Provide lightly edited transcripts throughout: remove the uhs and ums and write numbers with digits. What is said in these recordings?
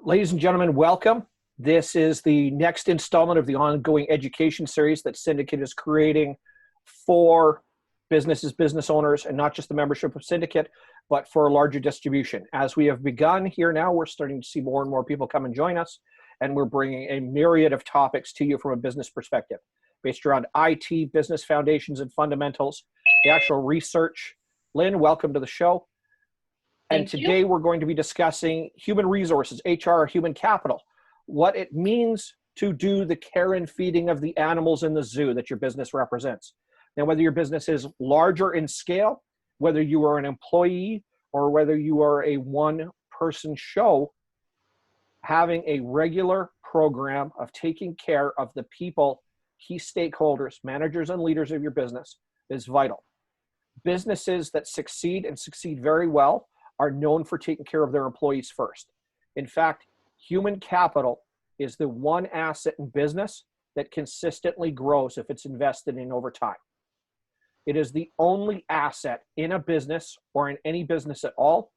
Ladies and gentlemen, welcome. This is the next installment of the ongoing education series that Cyndicate is creating for businesses, business owners, and not just the membership of Cyndicate, but for a larger distribution. As we have begun here now, we're starting to see more and more people come and join us, and we're bringing a myriad of topics to you from a business perspective, based around IT, business foundations and fundamentals, the actual research. Lynn, welcome to the show. And today we're going to be discussing human resources, HR, human capital, what it means to do the care and feeding of the animals in the zoo that your business represents. Now, whether your business is larger in scale, whether you are an employee, or whether you are a one-person show, having a regular program of taking care of the people, key stakeholders, managers, and leaders of your business is vital. Businesses that succeed and succeed very well are known for taking care of their employees first. In fact, human capital is the one asset in business that consistently grows if it's invested in over time. It is the only asset in a business or in any business at all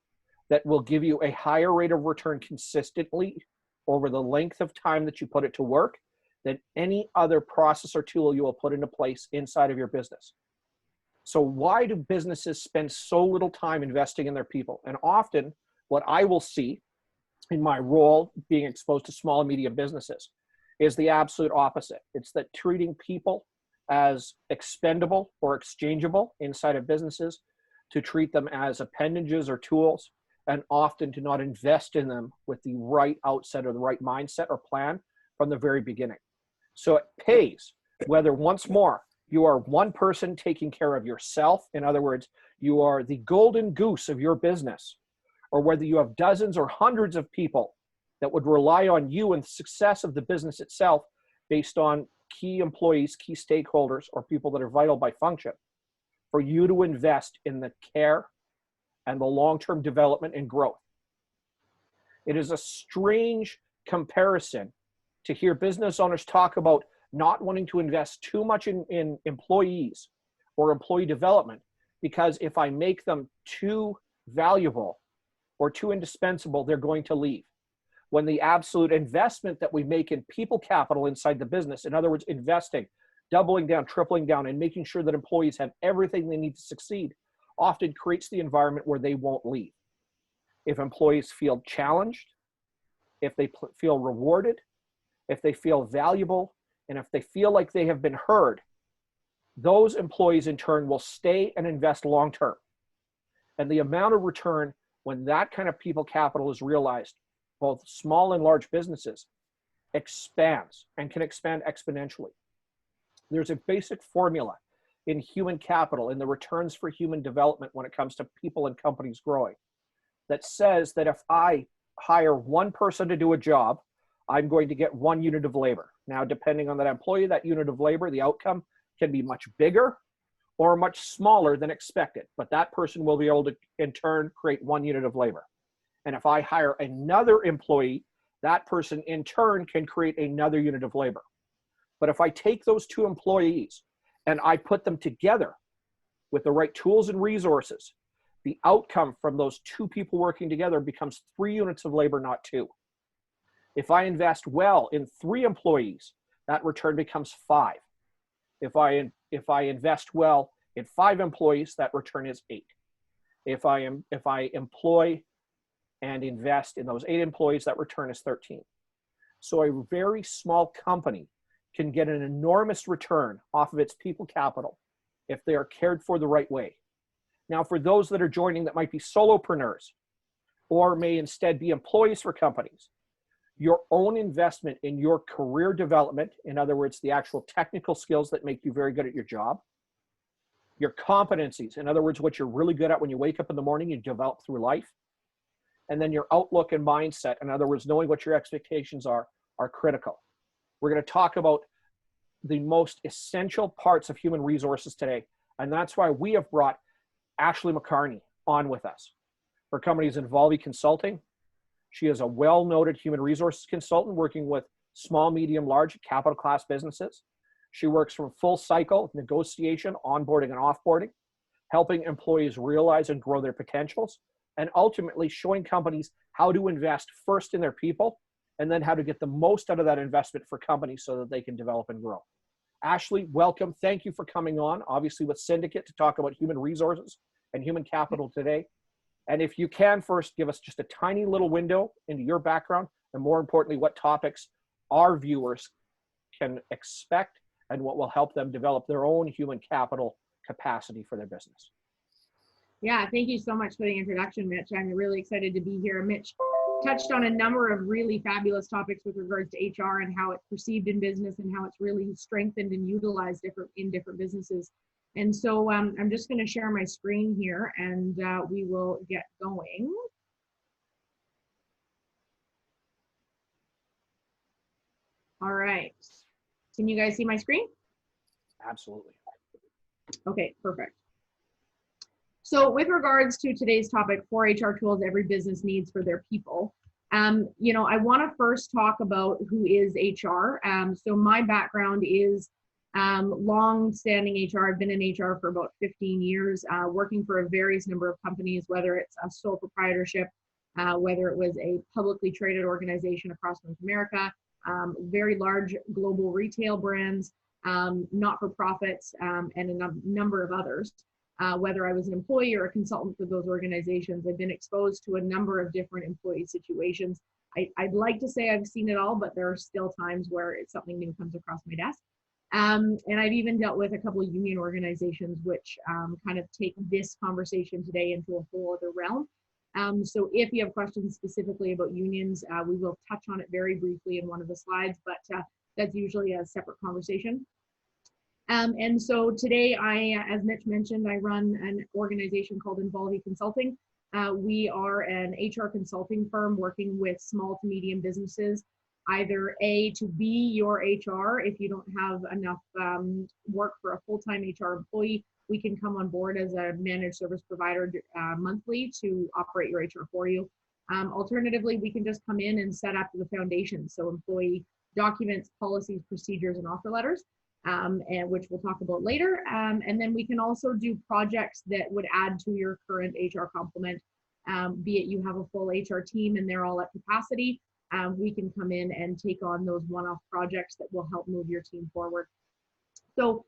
that will give you a higher rate of return consistently over the length of time that you put it to work than any other process or tool you will put into place inside of your business. So why do businesses spend so little time investing in their people? And often what I will see in my role being exposed to small and medium businesses is the absolute opposite. It's that treating people as expendable or exchangeable inside of businesses, to treat them as appendages or tools, and often to not invest in them with the right outset or the right mindset or plan from the very beginning. So it pays whether, once more, you are one person taking care of yourself. In other words, you are the golden goose of your business, or whether you have dozens or hundreds of people that would rely on you and the success of the business itself based on key employees, key stakeholders, or people that are vital by function, for you to invest in the care and the long-term development and growth. It is a strange comparison to hear business owners talk about not wanting to invest too much in employees or employee development, because if I make them too valuable or too indispensable, they're going to leave. When the absolute investment that we make in people capital inside the business, in other words, investing, doubling down, tripling down, and making sure that employees have everything they need to succeed, often creates the environment where they won't leave. If employees feel challenged, if they feel rewarded, if they feel valuable, and if they feel like they have been heard, those employees in turn will stay and invest long-term. And the amount of return when that kind of people capital is realized, both small and large businesses, expands and can expand exponentially. There's a basic formula in human capital, in the returns for human development when it comes to people and companies growing, that says that if I hire one person to do a job, I'm going to get 1 unit of labor. Now, depending on that employee, that unit of labor, the outcome can be much bigger or much smaller than expected, but that person will be able to, in turn, create 1 unit of labor. And if I hire another employee, that person, in turn, can create another unit of labor. But if I take those two employees and I put them together with the right tools and resources, the outcome from those two people working together becomes 3 units of labor, not 2. If I invest well in 3 employees, that return becomes 5. If I invest well in 5 employees, that return is 8. If I employ and invest in those 8 employees, that return is 13. So a very small company can get an enormous return off of its people capital if they are cared for the right way. Now, for those that are joining that might be solopreneurs or may instead be employees for companies, your own investment in your career development, in other words, the actual technical skills that make you very good at your job, your competencies, in other words, what you're really good at when you wake up in the morning, you develop through life, and then your outlook and mindset, in other words, knowing what your expectations are critical. We're going to talk about the most essential parts of human resources today, and that's why we have brought Ashley McCarney on with us. Her company is Involvi Consulting. She is a well-noted human resources consultant working with small, medium, large capital class businesses. She works from full cycle negotiation, onboarding, and offboarding, helping employees realize and grow their potentials, and ultimately showing companies how to invest first in their people and then how to get the most out of that investment for companies so that they can develop and grow. Ashley, welcome. Thank you for coming on, obviously with Cyndicate, to talk about human resources and human capital today. And if you can first give us just a tiny little window into your background, and more importantly, what topics our viewers can expect and what will help them develop their own human capital capacity for their business. Yeah, thank you so much for the introduction, Mitch. I'm really excited to be here. Mitch touched on a number of really fabulous topics with regards to HR and how it's perceived in business and how it's really strengthened and utilized in different businesses. And so I'm just going to share my screen here and we will get going. All right. Can you guys see my screen? Absolutely. Okay, perfect. So with regards to today's topic, 4 HR tools every business needs for their people, you know, I want to first talk about who is HR. So my background is long-standing HR. I've been in HR for about 15 years, working for a various number of companies, whether it's a sole proprietorship, whether it was a publicly traded organization across North America, very large global retail brands, not-for-profits, and a number of others. Whether I was an employee or a consultant for those organizations, I've been exposed to a number of different employee situations. I'd like to say I've seen it all, but there are still times where it's something new comes across my desk. And I've even dealt with a couple of union organizations, which kind of take this conversation today into a whole other realm. So if you have questions specifically about unions, we will touch on it very briefly in one of the slides, but that's usually a separate conversation. And so today, as Mitch mentioned, I run an organization called Involvy Consulting. We are an HR consulting firm working with small to medium businesses, either A, to be your HR. If you don't have enough work for a full-time HR employee, we can come on board as a managed service provider monthly to operate your HR for you. Alternatively, we can just come in and set up the foundation. So employee documents, policies, procedures, and offer letters. And which we'll talk about later. And then we can also do projects that would add to your current HR complement, be it you have a full HR team and they're all at capacity. We can come in and take on those one-off projects that will help move your team forward. So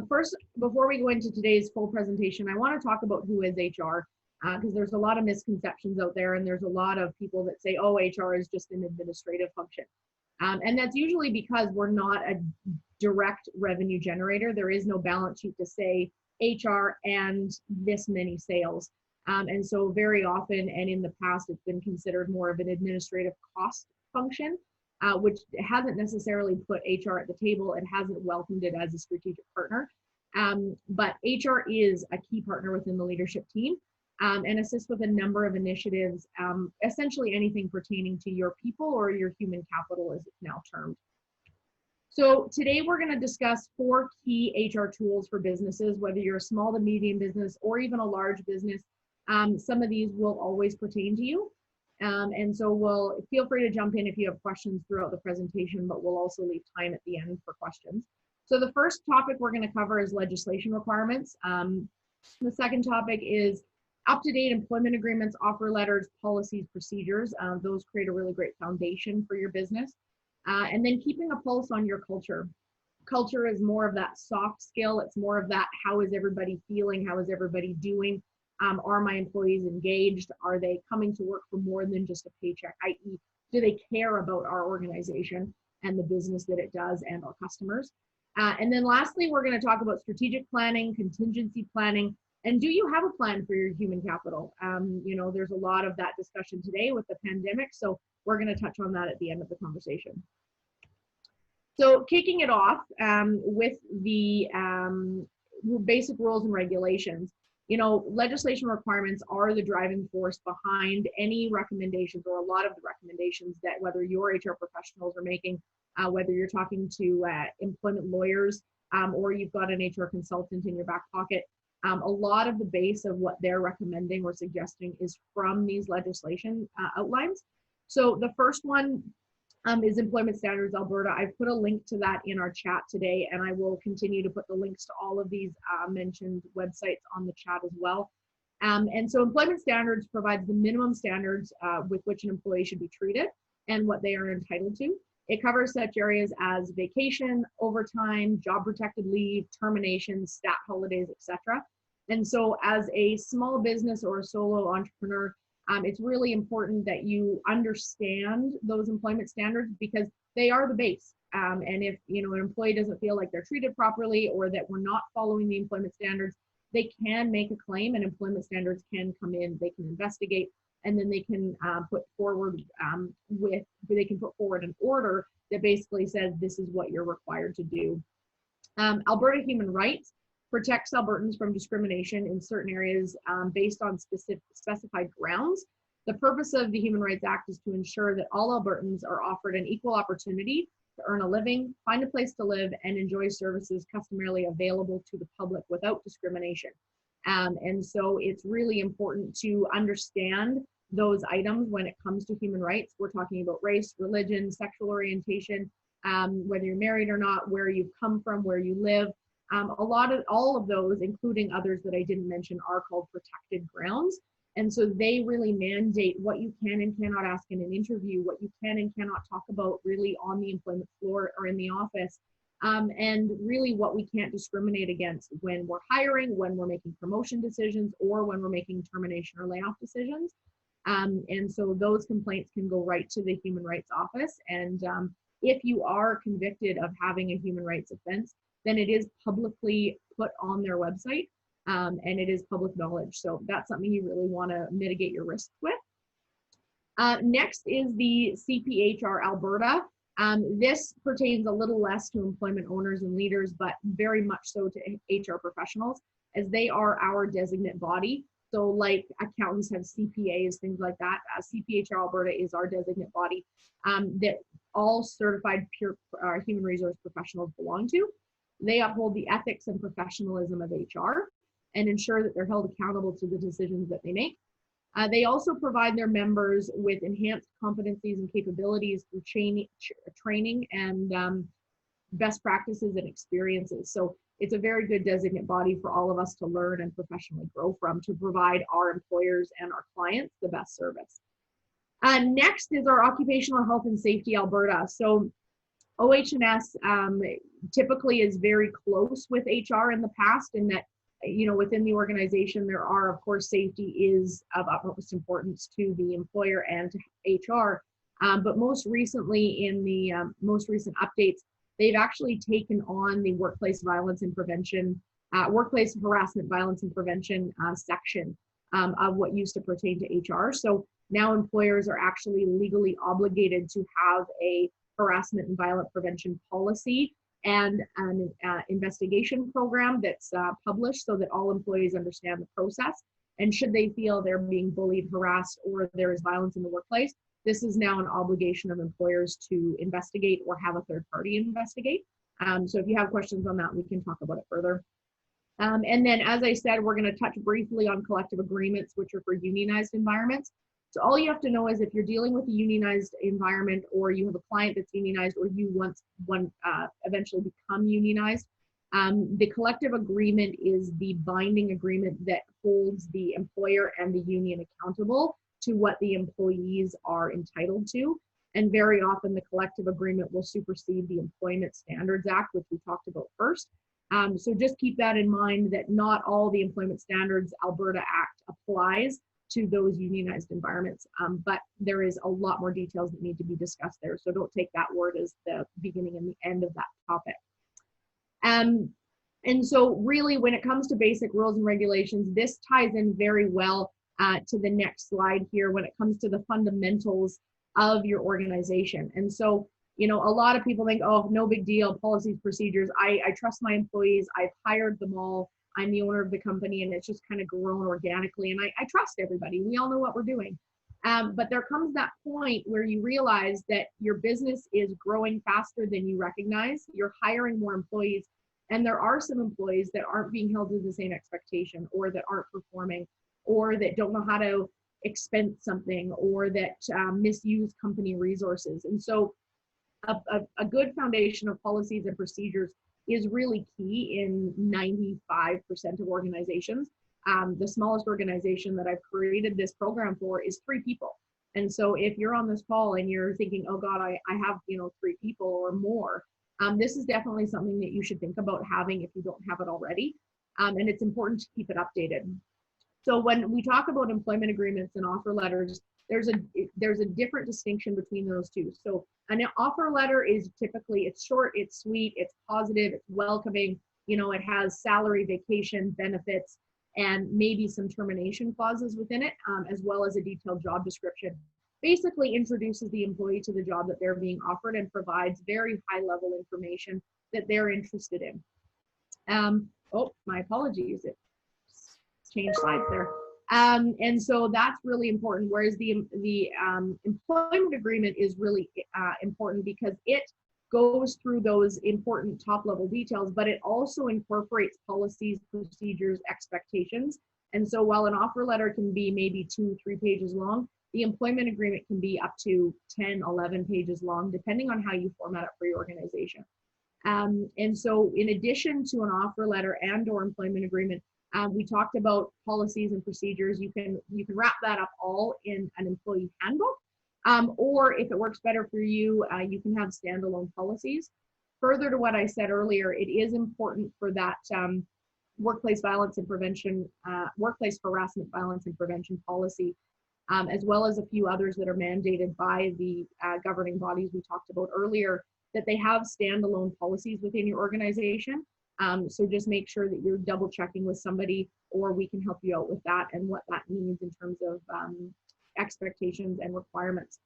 first, before we go into today's full presentation, I want to talk about who is HR, because there's a lot of misconceptions out there, and there's a lot of people that say, oh, HR is just an administrative function. And that's usually because we're not a direct revenue generator. There is no balance sheet to say HR and this many sales. And so very often, and in the past, it's been considered more of an administrative cost function, which hasn't necessarily put HR at the table. It hasn't welcomed it as a strategic partner. But HR is a key partner within the leadership team. And assists with a number of initiatives, essentially anything pertaining to your people or your human capital, as it's now termed. So today we're going to discuss 4 key HR tools for businesses, whether you're a small to medium business or even a large business. Some of these will always pertain to you. And so we'll feel free to jump in if you have questions throughout the presentation, but we'll also leave time at the end for questions. So the first topic we're going to cover is legislation requirements. The second topic is up-to-date employment agreements, offer letters, policies, procedures. Those create a really great foundation for your business. And then keeping a pulse on your culture. Culture is more of that soft skill. It's more of that, how is everybody feeling? How is everybody doing? Are my employees engaged? Are they coming to work for more than just a paycheck? i.e., do they care about our organization and the business that it does and our customers? And then lastly, we're going to talk about strategic planning, contingency planning, and do you have a plan for your human capital? You know, there's a lot of that discussion today with the pandemic, so we're going to touch on that at the end of the conversation. So kicking it off with the basic rules and regulations, you know, legislation requirements are the driving force behind any recommendations, or a lot of the recommendations that whether your HR professionals are making, whether you're talking to employment lawyers or you've got an HR consultant in your back pocket. A lot of the base of what they're recommending or suggesting is from these legislation outlines. So the first one is Employment Standards Alberta. I've put a link to that in our chat today, and I will continue to put the links to all of these mentioned websites on the chat as well. And so employment standards provides the minimum standards with which an employee should be treated and what they are entitled to. It covers such areas as vacation, overtime, job protected leave, termination, stat holidays, etc. And so as a small business or a solo entrepreneur, it's really important that you understand those employment standards because they are the base. And if an employee doesn't feel like they're treated properly or that we're not following the employment standards, they can make a claim and employment standards can come in, they can investigate, and then they can put forward an order that basically says this is what you're required to do. Alberta Human Rights protects Albertans from discrimination in certain areas based on specified grounds. The purpose of the Human Rights Act is to ensure that all Albertans are offered an equal opportunity to earn a living, find a place to live, and enjoy services customarily available to the public without discrimination. And so it's really important to understand those items when it comes to human rights. We're talking about race, religion, sexual orientation, whether you're married or not, where you've come from, where you live. All of those, including others that I didn't mention, are called protected grounds. And so they really mandate what you can and cannot ask in an interview, what you can and cannot talk about really on the employment floor or in the office, and really what we can't discriminate against when we're hiring, when we're making promotion decisions, or when we're making termination or layoff decisions. And so those complaints can go right to the Human Rights Office. And if you are convicted of having a human rights offense, then it is publicly put on their website. And it is public knowledge. So that's something you really want to mitigate your risks with. Next is the CPHR Alberta. This pertains a little less to employment owners and leaders, but very much so to HR professionals, as they are our designate body. So like accountants have CPAs, things like that. CPHR Alberta is our designate body that all certified human resource professionals belong to. They uphold the ethics and professionalism of HR and ensure that they're held accountable to the decisions that they make. They also provide their members with enhanced competencies and capabilities through training and best practices and experiences. So it's a very good designate body for all of us to learn and professionally grow from to provide our employers and our clients the best service. Next is our Occupational Health and Safety Alberta. So OH&S typically is very close with HR in the past in that within the organization, there are, of course, safety is of utmost importance to the employer and to HR. But most recently, in the most recent updates, they've actually taken on the workplace violence and prevention, workplace harassment, violence and prevention section of what used to pertain to HR. So now employers are actually legally obligated to have a harassment and violent prevention policy and an investigation program that's published so that all employees understand the process. And should they feel they're being bullied, harassed, or there is violence in the workplace, this is now an obligation of employers to investigate or have a third party investigate. So if you have questions on that, we can talk about it further. And then, as I said, we're going to touch briefly on collective agreements, which are for unionized environments. So all you have to know is if you're dealing with a unionized environment, or you have a client that's unionized, or you eventually become unionized, the collective agreement is the binding agreement that holds the employer and the union accountable to what the employees are entitled to. And very often the collective agreement will supersede the Employment Standards Act, which we talked about first. So just keep that in mind, that not all the Employment Standards Alberta Act applies to those unionized environments, but there is a lot more details that need to be discussed there. So don't take that word as the beginning and the end of that topic. And so really, when it comes to basic rules and regulations, this ties in very well to the next slide here when it comes to the fundamentals of your organization. And so, a lot of people think, oh, no big deal, policies, procedures. I trust my employees. I've hired them all. I'm the owner of the company, and it's just kind of grown organically. And I trust everybody. We all know what we're doing. But there comes that point where you realize that your business is growing faster than you recognize. You're hiring more employees. And there are some employees that aren't being held to the same expectation, or that aren't performing, or that don't know how to expense something, or that misuse company resources. And so a good foundation of policies and procedures is really key in 95% of organizations. the smallest organization that I've created this program for is 3 people. And so if you're on this call and you're thinking, oh God, I have, 3 people or more, this is definitely something that you should think about having if you don't have it already. And it's important to keep it updated. So when we talk about employment agreements and offer letters, there's a different distinction between those two. So an offer letter is typically, it's short, it's sweet, it's positive, it's welcoming, it has salary, vacation, benefits, and maybe some termination clauses within it, as well as a detailed job description. Basically introduces the employee to the job that they're being offered and provides very high level information that they're interested in. Oh, my apologies, it changed slides there. And so that's really important, whereas the employment agreement is really important because it goes through those important top level details, but it also incorporates policies, procedures, expectations. And so while an offer letter can be maybe 2-3 pages long, the employment agreement can be up to 10-11 pages long, depending on how you format it for your organization. And so in addition to an offer letter and or employment agreement, we talked about policies and procedures. You can wrap that up all in an employee handbook, or if it works better for you, you can have standalone policies. Further to what I said earlier, it is important for that workplace violence and prevention, workplace harassment, violence and prevention policy, as well as a few others that are mandated by the governing bodies we talked about earlier, that they have standalone policies within your organization. So just make sure that you're double checking with somebody, or we can help you out with that and what that means in terms of expectations and requirements.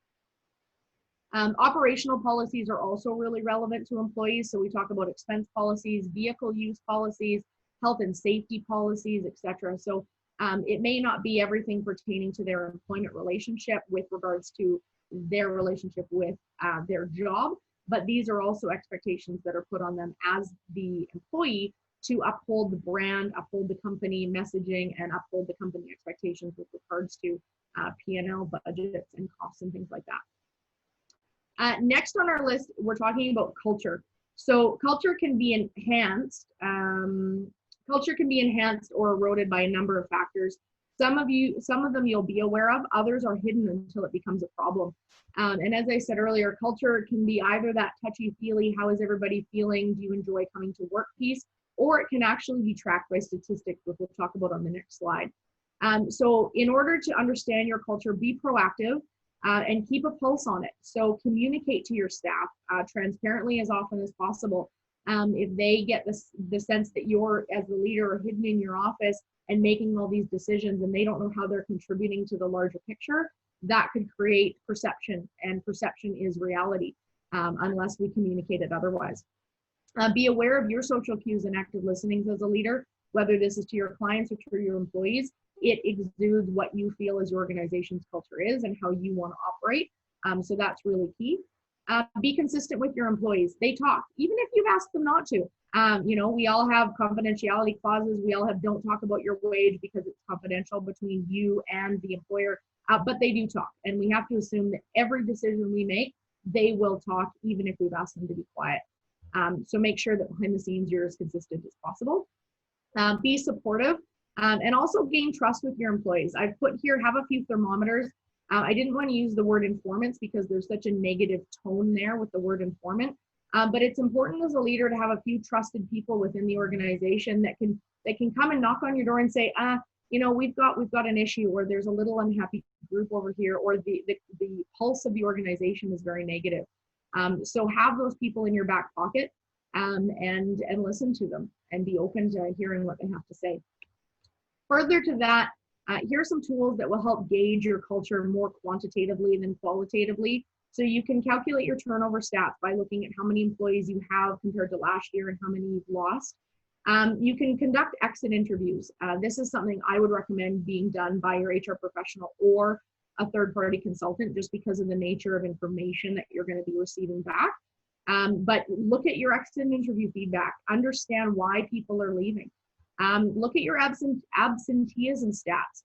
Operational policies are also really relevant to employees. So we talk about expense policies, vehicle use policies, health and safety policies, etc. So it may not be everything pertaining to their employment relationship with regards to their relationship with their job, but these are also expectations that are put on them as the employee to uphold the brand, uphold the company messaging, and uphold the company expectations with regards to P&L budgets and costs and things like that. Next on our list, we're talking about culture. So culture can be enhanced. Culture can be enhanced or eroded by a number of factors. Some of them you'll be aware of, others are hidden until it becomes a problem. And as I said earlier, culture can be either that touchy-feely, how is everybody feeling, do you enjoy coming to work piece, or it can actually be tracked by statistics, which we'll talk about on the next slide. So in order to understand your culture, be proactive and keep a pulse on it. So communicate to your staff transparently as often as possible. If they get the sense that you're, as the leader, are hidden in your office and making all these decisions and they don't know how they're contributing to the larger picture, that could create perception, and perception is reality unless we communicate it otherwise. Be aware of your social cues and active listening as a leader, whether this is to your clients or to your employees. It exudes what you feel as your organization's culture is and how you want to operate. So that's really key. Be consistent with your employees. They talk, even if you've asked them not to. We all have confidentiality clauses. We all have don't talk about your wage because it's confidential between you and the employer, but they do talk. And we have to assume that every decision we make, they will talk, even if we've asked them to be quiet. So make sure that behind the scenes, you're as consistent as possible. Be supportive and also gain trust with your employees. I've put here, have a few thermometers. I didn't want to use the word informants because there's such a negative tone there with the word informant. But it's important as a leader to have a few trusted people within the organization that can come and knock on your door and say, we've got an issue, or there's a little unhappy group over here, or the pulse of the organization is very negative. So have those people in your back pocket and listen to them and be open to hearing what they have to say. Further to that, here are some tools that will help gauge your culture more quantitatively than qualitatively. So you can calculate your turnover stats by looking at how many employees you have compared to last year and how many you've lost. You can conduct exit interviews. This is something I would recommend being done by your HR professional or a third-party consultant, just because of the nature of information that you're going to be receiving back. But look at your exit interview feedback. Understand why people are leaving. Look at your absenteeism stats.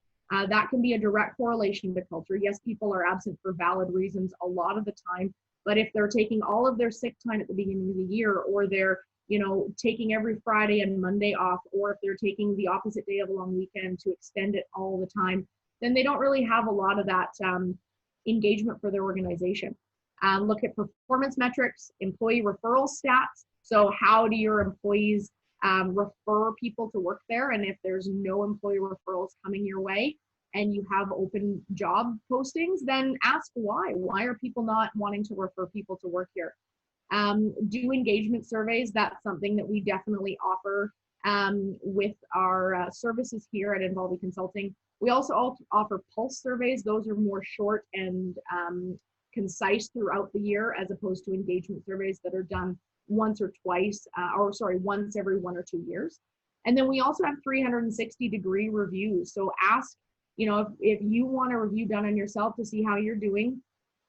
That can be a direct correlation to culture. Yes, people are absent for valid reasons a lot of the time, but if they're taking all of their sick time at the beginning of the year, or they're you know, taking every Friday and Monday off, or if they're taking the opposite day of a long weekend to extend it all the time, then they don't really have a lot of that engagement for their organization. Look at performance metrics, employee referral stats. So how do your employees refer people to work there? And if there's no employee referrals coming your way and you have open job postings, then ask why. Why are people not wanting to refer people to work here? Do engagement surveys. That's something that we definitely offer with our services here at Involving Consulting. We also offer pulse surveys. Those are more short and concise throughout the year, as opposed to engagement surveys that are done once every 1 or 2 years. And then we also have 360-degree reviews. So ask, you know, if you want a review done on yourself to see how you're doing,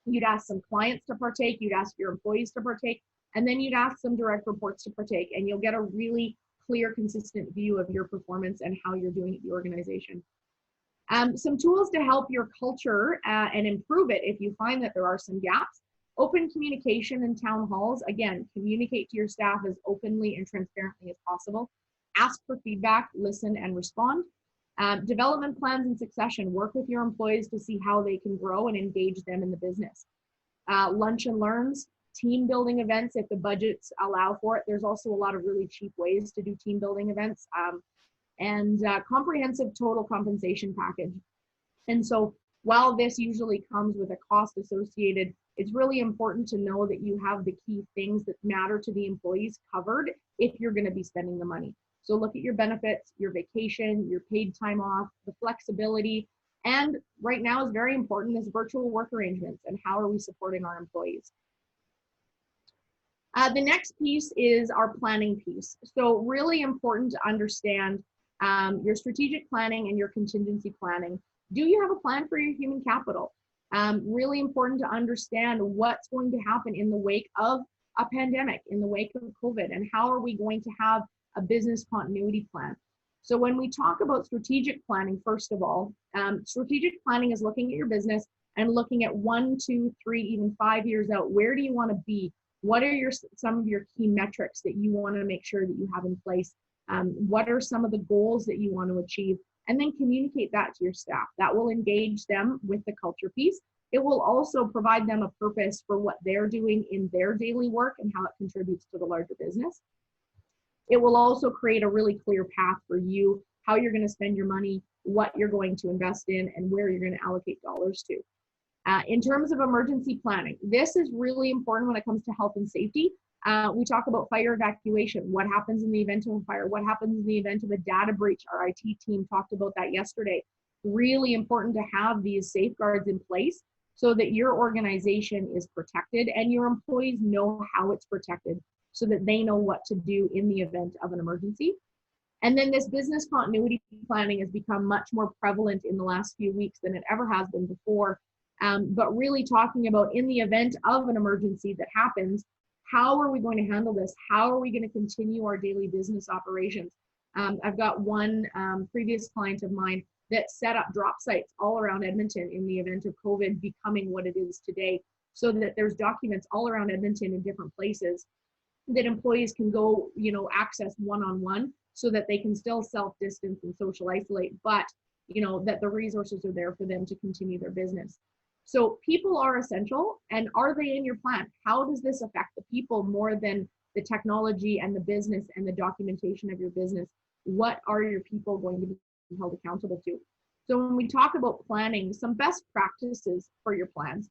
you'd ask some clients to partake, you'd ask your employees to partake, and then you'd ask some direct reports to partake, and you'll get a really clear, consistent view of your performance and how you're doing at the organization. Some tools to help your culture and improve it if you find that there are some gaps. Open communication in town halls. Again, communicate to your staff as openly and transparently as possible. Ask for feedback, listen, and respond. Development plans and succession. Work with your employees to see how they can grow and engage them in the business. Lunch and learns, team building events if the budgets allow for it. There's also a lot of really cheap ways to do team building events. And comprehensive total compensation package. And so while this usually comes with a cost associated, it's really important to know that you have the key things that matter to the employees covered if you're going to be spending the money. So look at your benefits, your vacation, your paid time off, the flexibility, and right now is very important is virtual work arrangements and how are we supporting our employees. The next piece is our planning piece. So really important to understand your strategic planning and your contingency planning. Do you have a plan for your human capital? Really important to understand what's going to happen in the wake of a pandemic, in the wake of COVID, and how are we going to have a business continuity plan. So when we talk about strategic planning, first of all, strategic planning is looking at your business and looking at 1, 2, 3, even 5 years out. Where do you want to be? What are some of your key metrics that you want to make sure that you have in place? What are some of the goals that you want to achieve? And then communicate that to your staff. That will engage them with the culture piece. It will also provide them a purpose for what they're doing in their daily work and how it contributes to the larger business. It will also create a really clear path for you, how you're going to spend your money, what you're going to invest in, and where you're going to allocate dollars to. In terms of emergency planning, this is really important when it comes to health and safety. We talk about fire evacuation. What happens in the event of a fire? What happens in the event of a data breach? Our IT team talked about that yesterday. Really important to have these safeguards in place so that your organization is protected and your employees know how it's protected so that they know what to do in the event of an emergency. And then this business continuity planning has become much more prevalent in the last few weeks than it ever has been before. But really talking about in the event of an emergency that happens, how are we going to handle this? How are we going to continue our daily business operations? I've got one previous client of mine that set up drop sites all around Edmonton in the event of COVID becoming what it is today, so that there's documents all around Edmonton in different places that employees can go, access one-on-one so that they can still self-distance and social isolate, but, that the resources are there for them to continue their business. So people are essential, and are they in your plan? How does this affect the people more than the technology and the business and the documentation of your business? What are your people going to be held accountable to? So when we talk about planning, some best practices for your plans.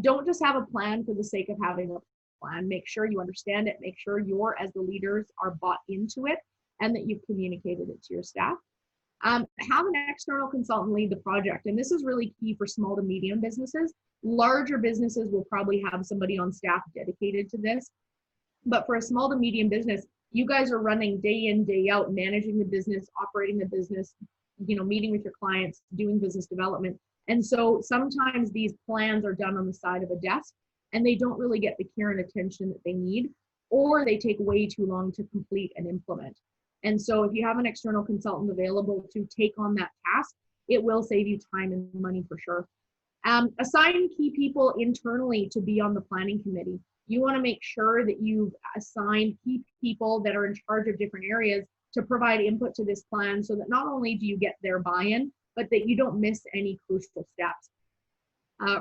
Don't just have a plan for the sake of having a plan. Make sure you understand it. Make sure you're, as the leaders, are bought into it and that you've communicated it to your staff. Have an external consultant lead the project. And this is really key for small to medium businesses. Larger businesses will probably have somebody on staff dedicated to this. But for a small to medium business, you guys are running day in, day out, managing the business, operating the business, meeting with your clients, doing business development. And so sometimes these plans are done on the side of a desk and they don't really get the care and attention that they need, or they take way too long to complete and implement. And so if you have an external consultant available to take on that task, it will save you time and money for sure. Assign key people internally to be on the planning committee. You want to make sure that you've assigned key people that are in charge of different areas to provide input to this plan, so that not only do you get their buy-in, but that you don't miss any crucial steps.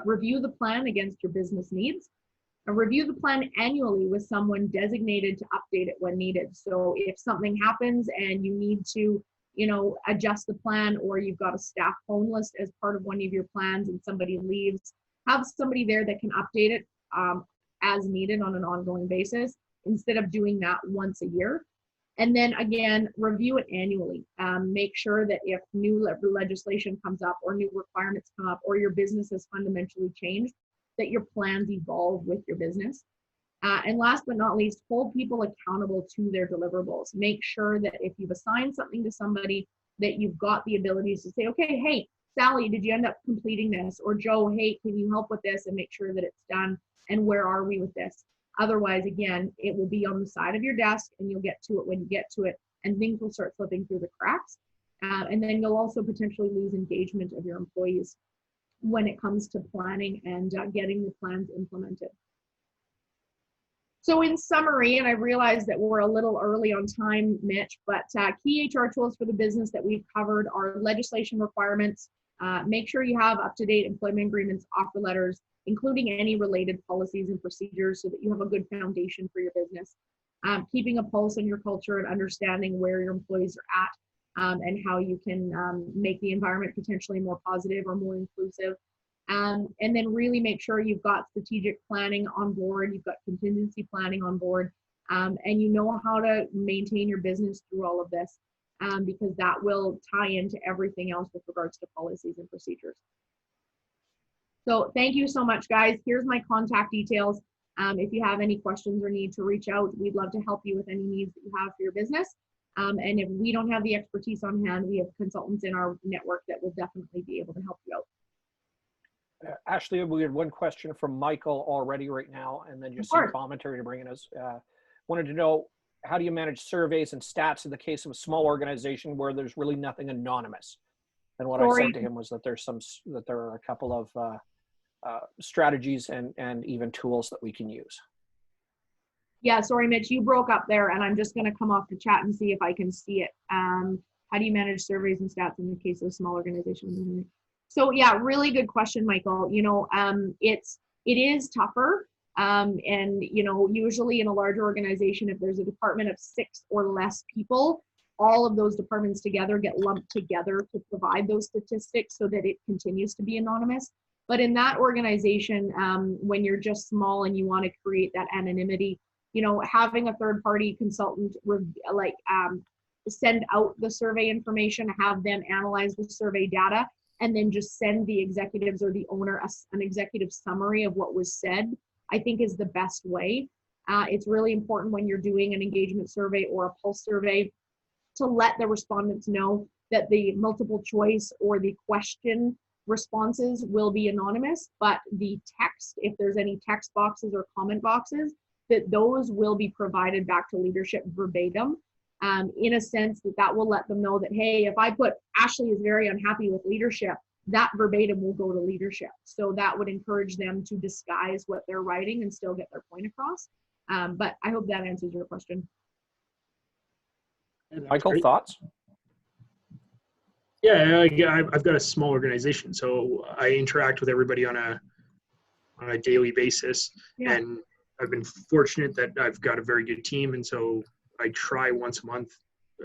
Review the plan against your business needs. Review the plan annually with someone designated to update it when needed. So if something happens and you need to, adjust the plan, or you've got a staff phone list as part of one of your plans and somebody leaves, have somebody there that can update it as needed on an ongoing basis, instead of doing that once a year. And then again, review it annually. Make sure that if new legislation comes up, or new requirements come up, or your business has fundamentally changed, that your plans evolve with your business. And last but not least, hold people accountable to their deliverables. Make sure that if you've assigned something to somebody, that you've got the abilities to say, okay, hey, Sally, did you end up completing this? Or Joe, hey, can you help with this, and make sure that it's done? And where are we with this? Otherwise, again, it will be on the side of your desk, and you'll get to it when you get to it, and things will start slipping through the cracks. And then you'll also potentially lose engagement of your employees when it comes to planning and getting the plans implemented. So in summary, and I realize that we're a little early on time, Mitch, but key HR tools for the business that we've covered are legislation requirements. Make sure you have up-to-date employment agreements, offer letters, including any related policies and procedures, so that you have a good foundation for your business. Keeping a pulse on your culture and understanding where your employees are at, and how you can make the environment potentially more positive or more inclusive. And then really make sure you've got strategic planning on board, you've got contingency planning on board, and you know how to maintain your business through all of this, because that will tie into everything else with regards to policies and procedures. So thank you so much, guys. Here's my contact details. If you have any questions or need to reach out, we'd love to help you with any needs that you have for your business. And if we don't have the expertise on hand, we have consultants in our network that will definitely be able to help you out. Ashley, we had one question from Michael already right now, and then just some commentary to bring in us. Wanted to know, how do you manage surveys and stats in the case of a small organization where there's really nothing anonymous? And what I said to him was that there are a couple of strategies and even tools that we can use. Yeah, sorry, Mitch, you broke up there, and I'm just going to come off the chat and see if I can see it. How do you manage surveys and stats in the case of a small organization? So yeah, really good question, Michael. It is tougher. And usually in a larger organization, if there's a department of 6 or less people, all of those departments together get lumped together to provide those statistics so that it continues to be anonymous. But in that organization, when you're just small and you want to create that anonymity, having a third-party consultant send out the survey information, have them analyze the survey data, and then just send the executives or the owner an executive summary of what was said, I think is the best way. It's really important when you're doing an engagement survey or a pulse survey to let the respondents know that the multiple choice or the question responses will be anonymous, but the text, if there's any text boxes or comment boxes, that those will be provided back to leadership verbatim, in a sense that will let them know that, hey, if I put Ashley is very unhappy with leadership, that verbatim will go to leadership. So that would encourage them to disguise what they're writing and still get their point across. But I hope that answers your question. Michael, thoughts? Yeah, I've got a small organization, so I interact with everybody on a daily basis, and I've been fortunate that I've got a very good team, and so I try once a month,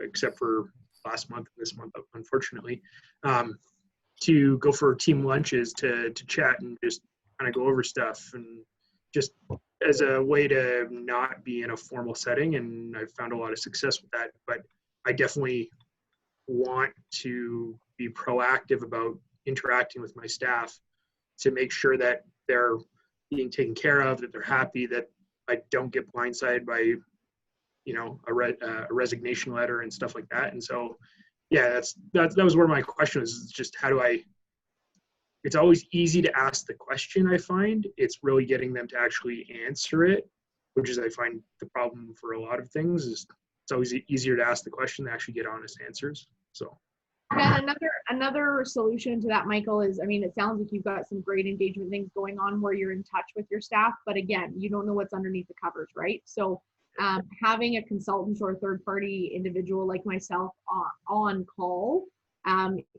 except for last month and this month, unfortunately, to go for team lunches to chat and just kind of go over stuff, and just as a way to not be in a formal setting. And I've found a lot of success with that, but I definitely want to be proactive about interacting with my staff to make sure that they're being taken care of, that they're happy, that I don't get blindsided by, a resignation letter and stuff like that. And so, yeah, that was where my question was, just how do it's always easy to ask the question, I find. It's really getting them to actually answer it, which is, I find, the problem for a lot of things. Is it's always easier to ask the question than actually get honest answers. So And another solution to that, Michael, is, I mean, it sounds like you've got some great engagement things going on where you're in touch with your staff, but again, you don't know what's underneath the covers, right? So having a consultant or a third-party individual like myself on call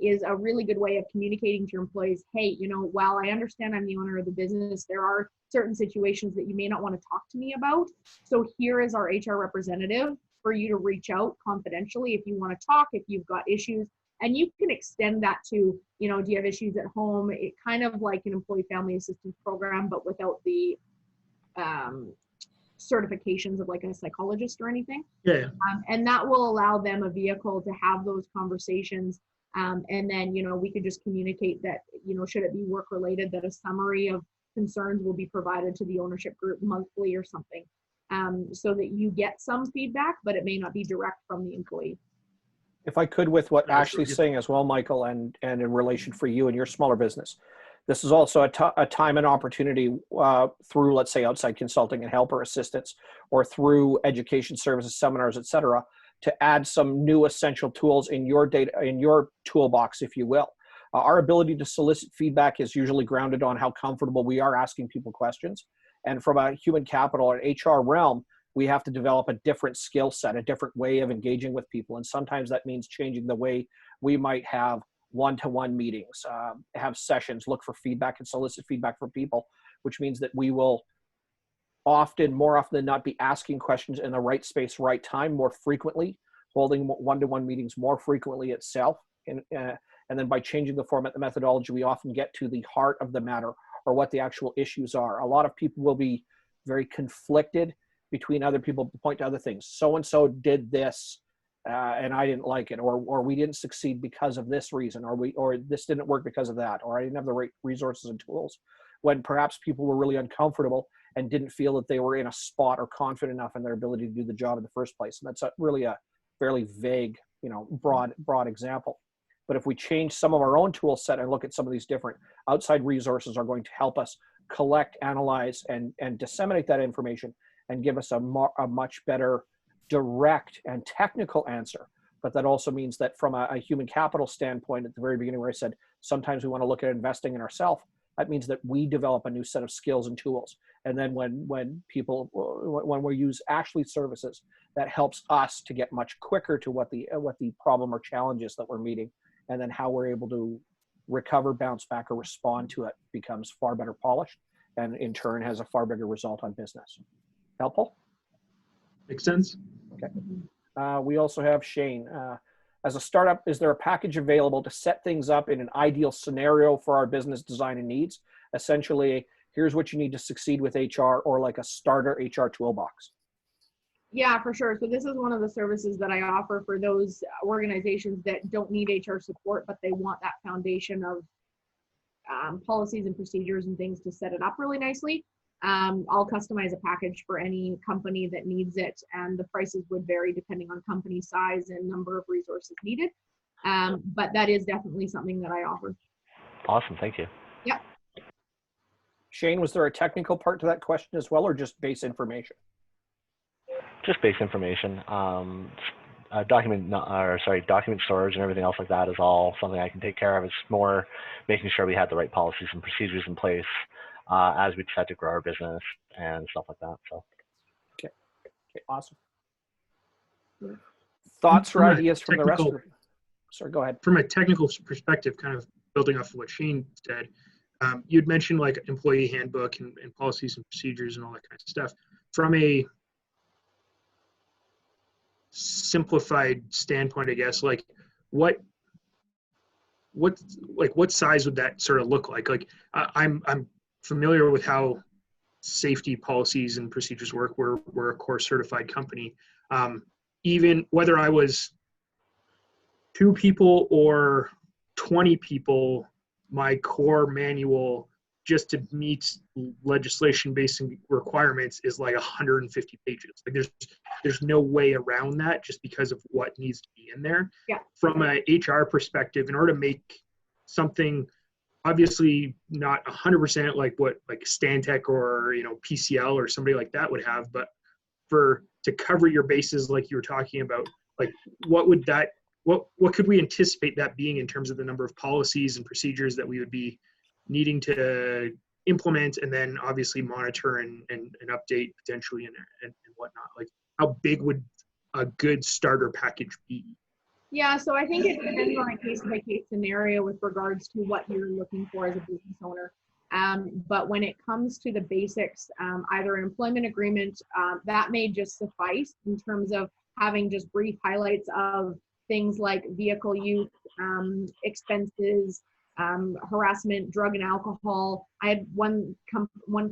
is a really good way of communicating to your employees, hey, you know, while I understand I'm the owner of the business, there are certain situations that you may not want to talk to me about. So here is our HR representative for you to reach out confidentially if you want to talk, if you've got issues. And you can extend that to, you know, do you have issues at home? It kind of like an employee family assistance program, but without the certifications of like a psychologist or anything. Yeah. And that will allow them a vehicle to have those conversations. And then, you know, we could just communicate that, you know, should it be work related, that a summary of concerns will be provided to the ownership group monthly or something, so that you get some feedback, but it may not be direct from the employee. If I could, with what That's Ashley's really saying as well, Michael, and in relation for you and your smaller business, this is also a time and opportunity through, let's say, outside consulting and helper assistance, or through education services, seminars, et cetera, to add some new essential tools in your data, in your toolbox, if you will. Our ability to solicit feedback is usually grounded on how comfortable we are asking people questions. And from a human capital or HR realm, we have to develop a different skill set, a different way of engaging with people. And sometimes that means changing the way we might have one-to-one meetings, have sessions, look for feedback and solicit feedback from people, which means that we will more often than not, be asking questions in the right space, right time, more frequently, holding one-to-one meetings more frequently itself. And then by changing the format, the methodology, we often get to the heart of the matter, or what the actual issues are. A lot of people will be very conflicted between other people, point to other things. So-and-so did this, and I didn't like it, or we didn't succeed because of this reason, or this didn't work because of that, or I didn't have the right resources and tools, when perhaps people were really uncomfortable and didn't feel that they were in a spot or confident enough in their ability to do the job in the first place. And that's really a fairly vague, you know, broad example. But if we change some of our own tool set and look at some of these different outside resources are going to help us collect, analyze, and disseminate that information and give us a much better direct and technical answer. But that also means that from a human capital standpoint, at the very beginning where I said, sometimes we want to look at investing in ourselves, that means that we develop a new set of skills and tools. And then when we use Ashley's services, that helps us to get much quicker to what the problem or challenge is that we're meeting. And then how we're able to recover, bounce back, or respond to it becomes far better polished, and in turn has a far bigger result on business. Helpful? Makes sense. Okay. We also have Shane. As a startup, is there a package available to set things up in an ideal scenario for our business design and needs? Essentially, here's what you need to succeed with HR, or like a starter HR toolbox. Yeah, for sure. So this is one of the services that I offer for those organizations that don't need HR support, but they want that foundation of policies and procedures and things to set it up really nicely. I'll customize a package for any company that needs it, and the prices would vary depending on company size and number of resources needed. But that is definitely something that I offer. Awesome, thank you. Yeah. Shane, was there a technical part to that question as well, or just base information? Just base information. Document storage and everything else like that is all something I can take care of. It's more making sure we have the right policies and procedures in place as we decide to grow our business and stuff like that. So. Okay, awesome. Thoughts or ideas from the rest of the... Sorry, go ahead. From a technical perspective, kind of building off of what Shane said, you'd mentioned like employee handbook and policies and procedures and all that kind of stuff. From a simplified standpoint, I guess, like what size would that sort of look like? Like I'm familiar with how safety policies and procedures work. We're a core certified company. Even whether I was 2 people or 20 people, my core manual just to meet legislation-based requirements is like 150 pages. Like there's no way around that just because of what needs to be in there. Yeah. From a HR perspective, in order to make something obviously not 100% like what like Stantec or PCL or somebody like that would have, but to cover your bases like you were talking about, like what would that what could we anticipate that being in terms of the number of policies and procedures that we would be needing to implement, and then obviously monitor and update potentially and whatnot? Like, how big would a good starter package be? Yeah, so I think it depends on a case-by-case scenario with regards to what you're looking for as a business owner. But when it comes to the basics, either an employment agreement, that may just suffice in terms of having just brief highlights of things like vehicle use, expenses, harassment, drug and alcohol. I had one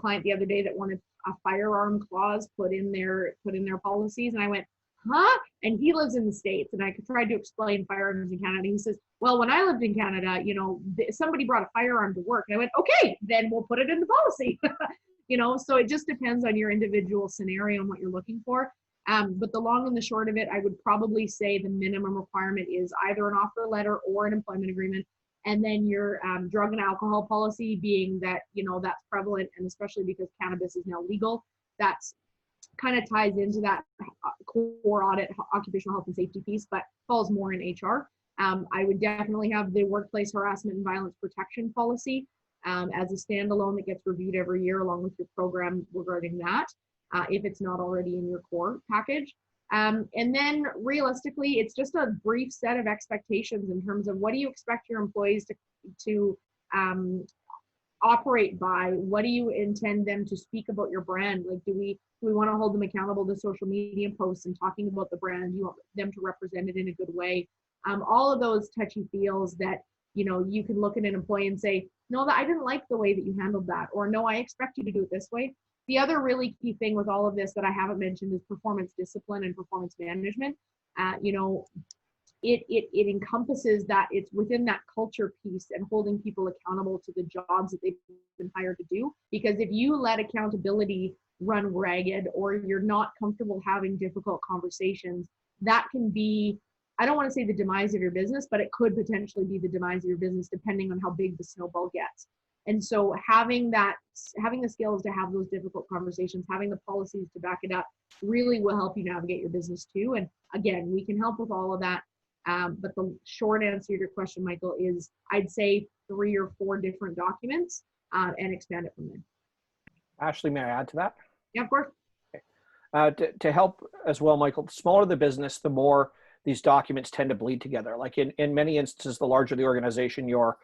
client the other day that wanted a firearm clause put in their policies, and I went, huh? And he lives in the States, and I tried to explain firearms in Canada. He says, well, when I lived in Canada, you know, somebody brought a firearm to work. And I went, okay, then we'll put it in the policy. You know, so it just depends on your individual scenario and what you're looking for. But the long and the short of it, I would probably say the minimum requirement is either an offer letter or an employment agreement. And then your drug and alcohol policy, being that, you know, that's prevalent, and especially because cannabis is now legal, that's kind of ties into that core audit, occupational health and safety piece, but falls more in HR. I would definitely have the workplace harassment and violence protection policy as a standalone that gets reviewed every year along with your program regarding that, if it's not already in your core package. And then realistically, it's just a brief set of expectations in terms of what do you expect your employees to operate by? What do you intend them to speak about your brand? Like, do we want to hold them accountable to social media posts and talking about the brand? You want them to represent it in a good way. All of those touchy feels that, you know, you can look at an employee and say, no, that I didn't like the way that you handled that, or no, I expect you to do it this way. The other really key thing with all of this that I haven't mentioned is performance discipline and performance management. You know, it encompasses that. It's within that culture piece and holding people accountable to the jobs that they've been hired to do. Because if you let accountability run ragged, or you're not comfortable having difficult conversations, that can be, I don't want to say the demise of your business, but it could potentially be the demise of your business depending on how big the snowball gets. And so having the skills to have those difficult conversations, having the policies to back it up, really will help you navigate your business too. And again, we can help with all of that. But the short answer to your question, Michael, is I'd say 3 or 4 different documents and expand it from there. Ashley, may I add to that? Yeah, of course. Okay. To help as well, Michael, the smaller the business, the more these documents tend to bleed together. Like in many instances, the larger the organization, your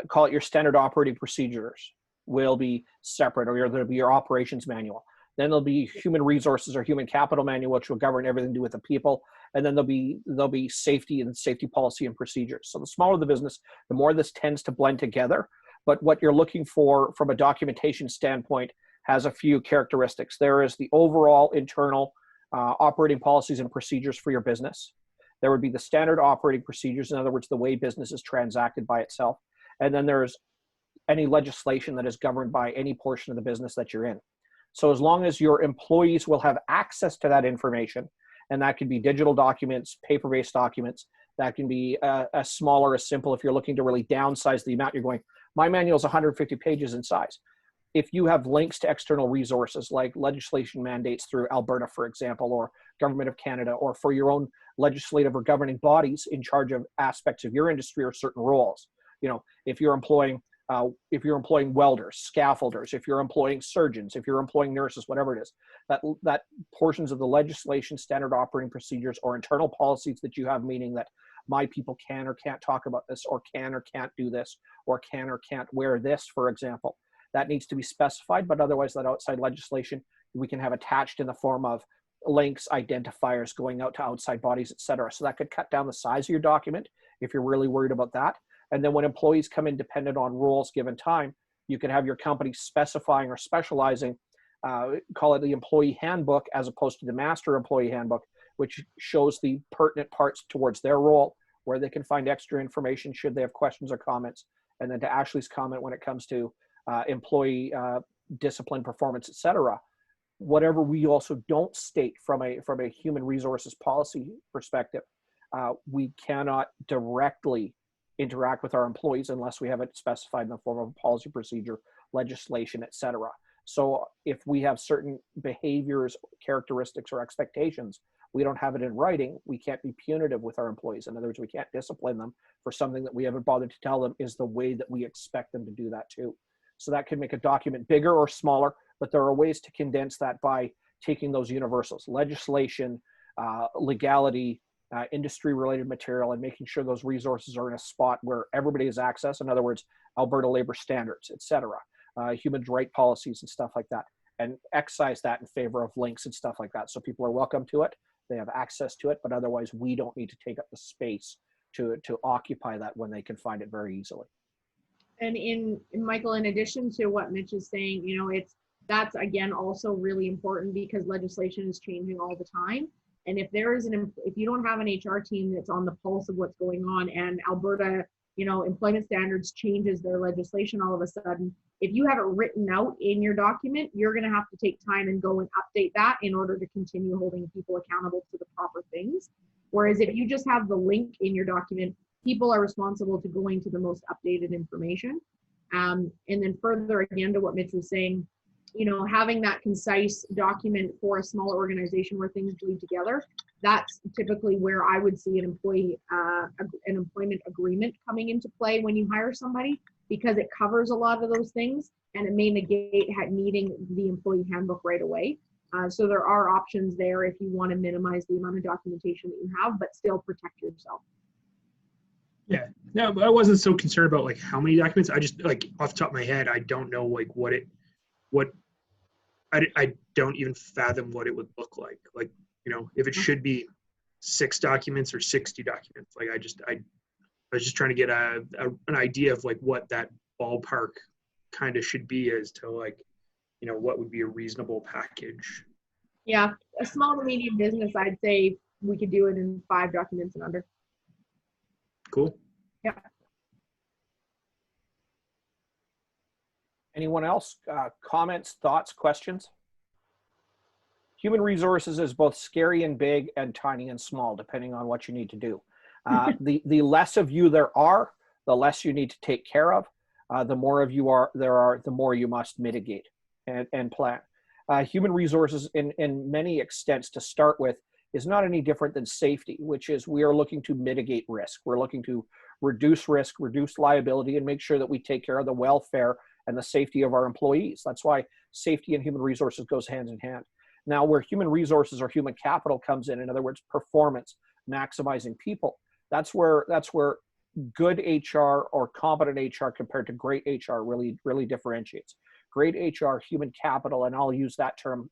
call it your standard operating procedures will be separate, or there'll be your operations manual. Then there'll be human resources or human capital manual, which will govern everything to do with the people. And then there'll be safety and safety policy and procedures. So the smaller the business, the more this tends to blend together. But what you're looking for from a documentation standpoint has a few characteristics. There is the overall internal operating policies and procedures for your business. There would be the standard operating procedures, in other words, the way business is transacted by itself. And then there's any legislation that is governed by any portion of the business that you're in. So as long as your employees will have access to that information, and that can be digital documents, paper-based documents, that can be as small or as simple if you're looking to really downsize the amount you're going. My manual is 150 pages in size. If you have links to external resources like legislation mandates through Alberta, for example, or Government of Canada, or for your own legislative or governing bodies in charge of aspects of your industry or certain roles, you know, if you're employing welders, scaffolders, if you're employing surgeons, if you're employing nurses, whatever it is, that portions of the legislation, standard operating procedures, or internal policies that you have, meaning that my people can or can't talk about this, or can or can't do this, or can or can't wear this, for example, that needs to be specified. But otherwise, that outside legislation we can have attached in the form of links, identifiers going out to outside bodies, et cetera. So that could cut down the size of your document if you're really worried about that. And then when employees come in dependent on roles given time, you can have your company specifying or specializing, call it the employee handbook as opposed to the master employee handbook, which shows the pertinent parts towards their role, where they can find extra information should they have questions or comments. And then to Ashley's comment, when it comes to employee discipline, performance, et cetera, whatever we also don't state from a human resources policy perspective, we cannot directly interact with our employees unless we have it specified in the form of a policy, procedure, legislation, et cetera. So if we have certain behaviors, characteristics, or expectations we don't have it in writing, we can't be punitive with our employees. In other words, we can't discipline them for something that we haven't bothered to tell them is the way that we expect them to do that too. So that can make a document bigger or smaller, but there are ways to condense that by taking those universals, legislation, legality, industry-related material, and making sure those resources are in a spot where everybody has access. In other words, Alberta labor standards, et cetera, human rights policies and stuff like that, and excise that in favor of links and stuff like that. So people are welcome to it, they have access to it, but otherwise we don't need to take up the space to occupy that when they can find it very easily. And Michael, in addition to what Mitch is saying, you know, that's again also really important because legislation is changing all the time. And if if you don't have an HR team that's on the pulse of what's going on, and Alberta, you know, employment standards changes their legislation all of a sudden, if you have it written out in your document, you're going to have to take time and go and update that in order to continue holding people accountable to the proper things. Whereas if you just have the link in your document, people are responsible to going to the most updated information. And then further again to what Mitch was saying, you know, having that concise document for a smaller organization where things bleed together, that's typically where I would see an employment agreement coming into play when you hire somebody, because it covers a lot of those things and it may negate needing the employee handbook right away. So there are options there if you want to minimize the amount of documentation that you have, but still protect yourself. Yeah, no, but I wasn't so concerned about like how many documents. I just like off the top of my head, I don't know like I don't even fathom what it would look like. Like, you know, if it should be 6 documents or 60 documents. Like I was just trying to get an idea of like what that ballpark kind of should be as to like, you know, what would be a reasonable package. Yeah, a small to medium business, I'd say we could do it in 5 documents and under. Cool. Yeah. Anyone else? Comments, thoughts, questions? Human resources is both scary and big and tiny and small, depending on what you need to do. The less of you there are, the less you need to take care of. The more of you the more you must mitigate and plan. Human resources in many extents to start with is not any different than safety, which is we are looking to mitigate risk. We're looking to reduce risk, reduce liability, and make sure that we take care of the welfare and the safety of our employees. That's why safety and human resources goes hand in hand. Now, where human resources or human capital comes in other words, performance, maximizing people, that's where good HR or competent HR compared to great HR really differentiates. Great HR, human capital, and I'll use that term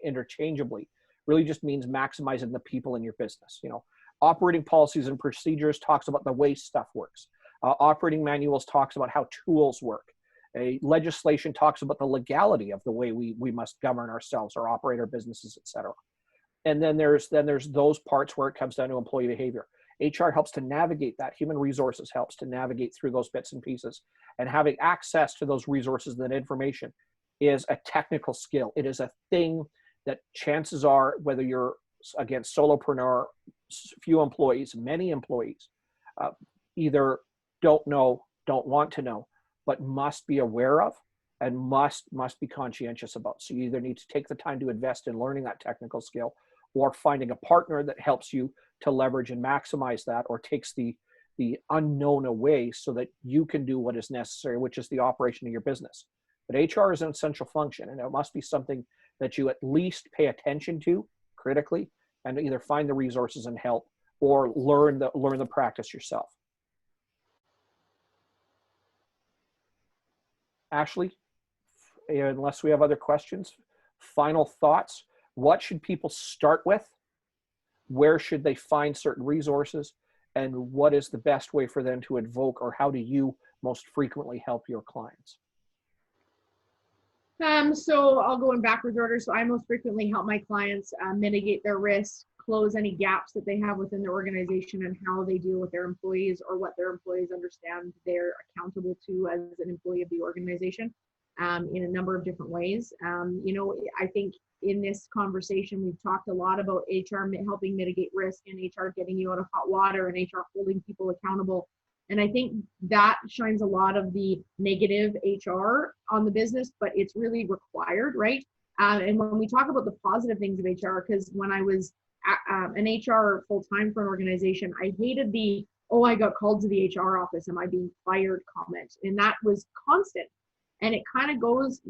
interchangeably, really just means maximizing the people in your business. You know, operating policies and procedures talks about the way stuff works. Operating manuals talks about how tools work. Legislation talks about the legality of the way we must govern ourselves or operate our businesses, etc. And then there's those parts where it comes down to employee behavior. HR helps to navigate that. Human resources helps to navigate through those bits and pieces. And having access to those resources and that information is a technical skill. It is a thing that chances are, whether you're, again, solopreneur, few employees, many employees, either don't know, don't want to know, but must be aware of and must be conscientious about. So you either need to take the time to invest in learning that technical skill or finding a partner that helps you to leverage and maximize that, or takes the unknown away so that you can do what is necessary, which is the operation of your business. But HR is an essential function, and it must be something that you at least pay attention to critically, and either find the resources and help or learn the practice yourself. Ashley, unless we have other questions, final thoughts. What should people start with? Where should they find certain resources? And what is the best way for them to invoke, or how do you most frequently help your clients? So I'll go in backwards order. So I most frequently help my clients mitigate their risk, close any gaps that they have within their organization and how they deal with their employees, or what their employees understand they're accountable to as an employee of the organization, in a number of different ways. You know, I think in this conversation, we've talked a lot about HR helping mitigate risk, and HR getting you out of hot water, and HR holding people accountable. And I think that shines a lot of the negative HR on the business, but it's really required, right? And when we talk about the positive things of HR, because when I was an HR full-time for an organization, I hated the, oh, I got called to the HR office, am I being fired comment. And that was constant. And it kind of goes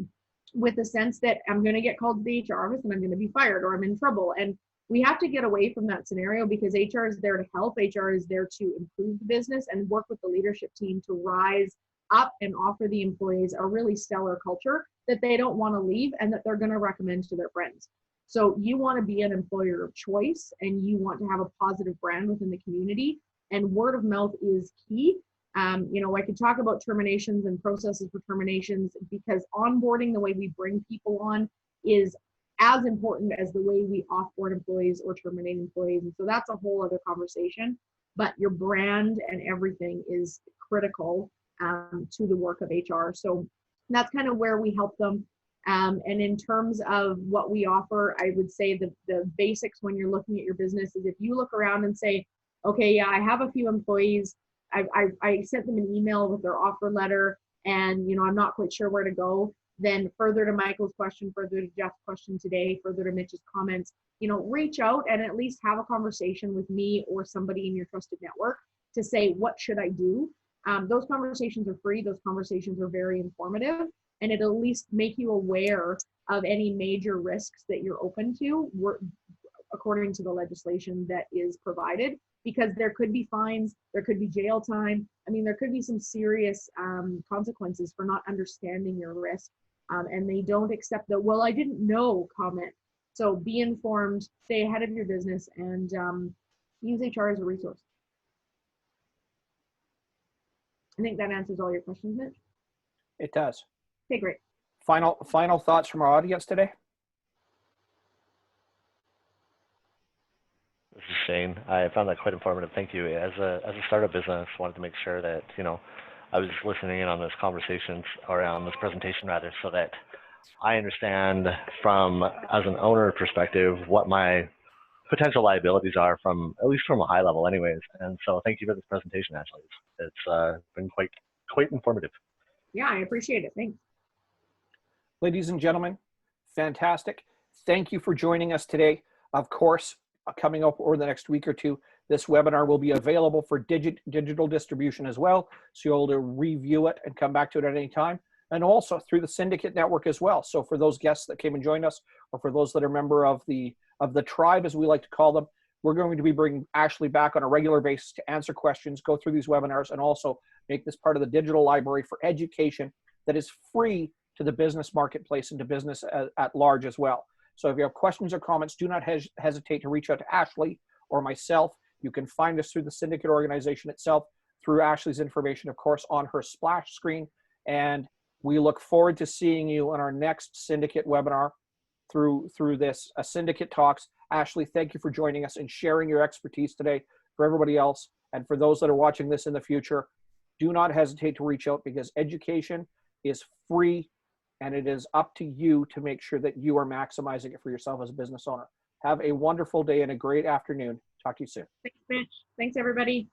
with the sense that I'm going to get called to the HR office and I'm going to be fired or I'm in trouble. And we have to get away from that scenario, because HR is there to help. HR is there to improve the business and work with the leadership team to rise up and offer the employees a really stellar culture that they don't want to leave and that they're going to recommend to their friends. So you want to be an employer of choice and you want to have a positive brand within the community, and word of mouth is key. You know, I could talk about terminations and processes for terminations, because onboarding, the way we bring people on, is as important as the way we offboard employees or terminate employees. And so that's a whole other conversation, but your brand and everything is critical to the work of HR. So that's kind of where we help them. And in terms of what we offer, I would say the basics when you're looking at your business is, if you look around and say, okay, yeah, I have a few employees, I sent them an email with their offer letter, and, you know, I'm not quite sure where to go. Then further to Michael's question, further to Jeff's question today, further to Mitch's comments, you know, reach out and at least have a conversation with me or somebody in your trusted network to say, what should I do? Those conversations are free. Those conversations are very informative, and it'll at least make you aware of any major risks that you're open to, according to the legislation that is provided, because there could be fines, there could be jail time. I mean, there could be some serious consequences for not understanding your risk. And they don't accept the, well, I didn't know comment. So be informed, stay ahead of your business, and use HR as a resource. I think that answers all your questions, Mitch. It does. Okay, great. Final thoughts from our audience today? This is Shane. I found that quite informative. Thank you. As a startup business, wanted to make sure that, you know, I was listening in on this conversation, or on this presentation rather, so that I understand from, as an owner perspective, what my potential liabilities are, from at least from a high level anyways. And so thank you for this presentation, Ashley. It's been quite informative. Yeah, I appreciate it. Thanks. Ladies and gentlemen, fantastic. Thank you for joining us today. Of course, coming up over the next week or two, this webinar will be available for digital distribution as well, so you'll be able to review it and come back to it at any time, and also through the Cyndicate network as well. So for those guests that came and joined us, or for those that are a member of the tribe, as we like to call them, we're going to be bringing Ashley back on a regular basis to answer questions, go through these webinars, and also make this part of the digital library for education that is free to the business marketplace and to business at large as well. So if you have questions or comments, do not hesitate to reach out to Ashley or myself. You can find us through the Cyndicate organization itself, through Ashley's information, of course, on her splash screen. And we look forward to seeing you on our next Cyndicate webinar through this Cyndicate Talks. Ashley, thank you for joining us and sharing your expertise today. For everybody else, and for those that are watching this in the future, do not hesitate to reach out, because education is free, and it is up to you to make sure that you are maximizing it for yourself as a business owner. Have a wonderful day and a great afternoon. Talk to you soon. Thanks, Mitch. Thanks, everybody.